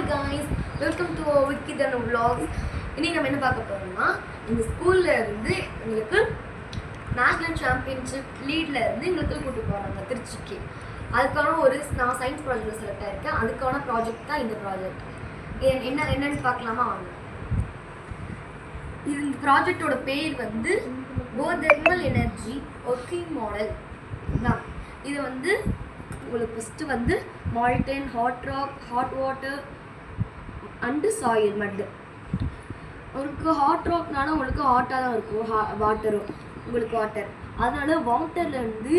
guys, welcome to our Vikidana vlogs. இன்னைக்கு நம்ம என்ன பார்க்க போறோம்னா இந்த ஸ்கூல்ல இருந்து உங்களுக்கு நேஷனல் சாம்பியன்ஷிப் லீட்ல இருந்து உங்களுக்கு கூட்டி போறாங்க திருச்சிக்கு. அதுக்கான ஒரு நான் சயின்ஸ் ப்ராஜெக்ட்ல செலக்ட் ஆயிருக்கேன். அதுக்கான ப்ராஜெக்ட் தான் இந்த ப்ராஜெக்ட். என்னன்னு பார்க்கலாமா வாங்க. இந்த ப்ராஜெக்டோட பேர் வந்து geothermal energy working model தான். இது வந்து உங்களுக்கு ஃபஸ்ட்டு வந்து Malton hot rock hot water and soil மட்டு. உங்களுக்கு ஹாட் ராக்னால உங்களுக்கு ஹாட்டாக தான் இருக்கும் வாட்டரும் உங்களுக்கு வாட்டர். அதனால வாட்டர்லேருந்து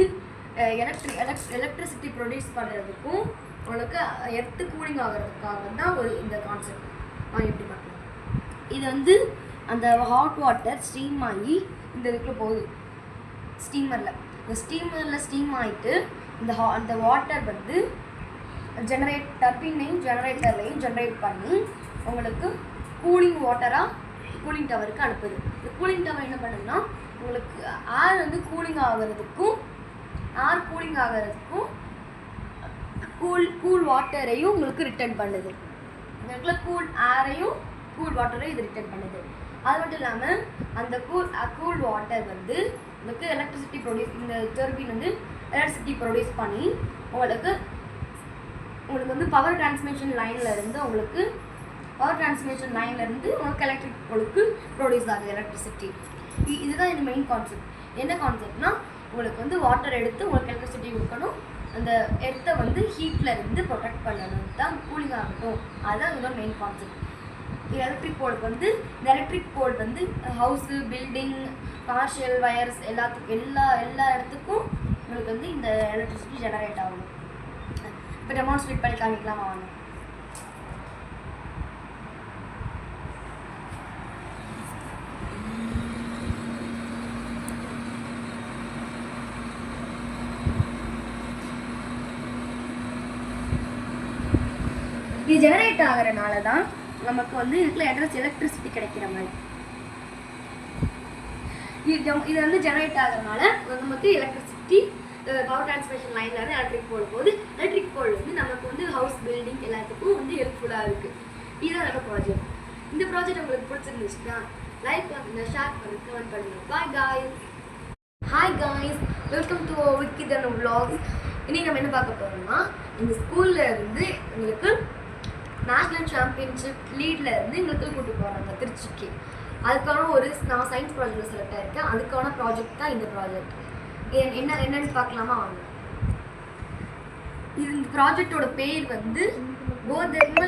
எலக்ட்ரிசிட்டி ப்ரொடியூஸ் பண்ணுறதுக்கும் உங்களுக்கு எர்த்து கூலிங் ஆகிறதுக்காக தான் இந்த கான்செப்ட் எப்படி பார்க்கலாம். இது வந்து அந்த ஹாட் வாட்டர் ஸ்டீம் ஆகி இந்த இதுக்குள்ள போகுது ஸ்டீமரில். இந்த ஸ்டீம் ஆகிட்டு அந்த வாட்டர் வந்து டர்பைனையும் ஜெனரேட்டர்லையும் ஜெனரேட் பண்ணி உங்களுக்கு கூலிங் வாட்டராக கூலிங் டவருக்கு அனுப்புது. இந்த கூலிங் டவர் என்ன பண்ணுன்னா உங்களுக்கு ஏர் வந்து கூலிங் ஆகிறதுக்கும் கூல் வாட்டரையும் உங்களுக்கு ரிட்டர்ன் பண்ணுது. இந்த கூல் ஏரையும் கூல் வாட்டரையும் இது ரிட்டர்ன் பண்ணுது. அது மட்டும் இல்லாமல் அந்த கூல் வாட்டர் வந்து உங்களுக்கு எலக்ட்ரிசிட்டி ப்ரொடியூஸ் இந்த டர்பைன் வந்து எலக்ட்ரிசிட்டி ப்ரொடியூஸ் பண்ணி உங்களுக்கு வந்து பவர் டிரான்ஸ்மிஷன் லைன்லேருந்து உங்களுக்கு எலக்ட்ரிக் பொருளுக்கு ப்ரொடியூஸ் ஆகுது எலக்ட்ரிசிட்டி. இதுதான் இந்த மெயின் கான்செப்ட். என்ன கான்செப்ட்னா உங்களுக்கு வந்து வாட்டர் எடுத்து உங்களுக்கு எலக்ட்ரிசிட்டி கொடுக்கணும், அந்த எர்த்தை வந்து ஹீட்டில் இருந்து ப்ரொடெக்ட் பண்ணணும் தான் கூலிங் ஆகட்டும். அதுதான் இதோட மெயின் கான்செப்ட். எலக்ட்ரிக் போர்டு வந்து ஹவுஸு பில்டிங் கமர்ஷியல் வயர்ஸ் எல்லா இடத்துக்கும் உங்களுக்கு வந்து இந்த எலக்ட்ரிசிட்டி ஜெனரேட் ஆகும். இப்போ டெமான்ஸ்ட்ரேட் பண்ணி காமிக்கலாம் வாங்க. இது ஜெனரேட் ஆகிறனால தான் நமக்கு வந்து இதுக்குள்ள எலக்ட்ரிசிட்டி கிடைக்கிற மாதிரி. இது வந்து ஜெனரேட் ஆகிறதுனால நமக்கு எலக்ட்ரிசிட்டி பவர் டிரான்ஸ்மிஷன் லைன்ல இருந்து எலக்ட்ரிக் போர்டு போகுது. எலக்ட்ரிக் போர்டு வந்து நமக்கு வந்து ஹவுஸ் பில்டிங் எல்லாத்துக்கும் வந்து ஹெல்ப்ஃபுல்லாக இருக்குது. இதுதான் நம்ம ப்ராஜெக்ட். இந்த ப்ராஜெக்ட் உங்களுக்கு பிடிச்சிருந்துச்சுன்னா லைக் பண்ணுங்க, ஷேர் பண்ணுங்க, கமெண்ட் பண்ணுங்க. Bye guys. Hi guys, welcome to our விக்கிதன vlogs. இன்னைக்கு நம்ம என்ன பார்க்க போறோம்னா இந்த ஸ்கூல்ல இருந்து உங்களுக்கு நேஷனல் சாம்பியன்ஷிப் லீட்ல இருந்து எங்களுக்கு கூட்டி போறாங்க திருச்சிக்கு. அதுக்கான ஒரு நான் சயின்ஸ் ப்ராஜெக்ட்ல செலக்ட் ஆயிருக்கேன். அதுக்கான ப்ராஜெக்ட் தான் இந்த ப்ராஜெக்ட். என்னன்னு பார்க்கலாமா வாங்க. இந்த ப்ராஜெக்டோட பேர் வந்து geothermal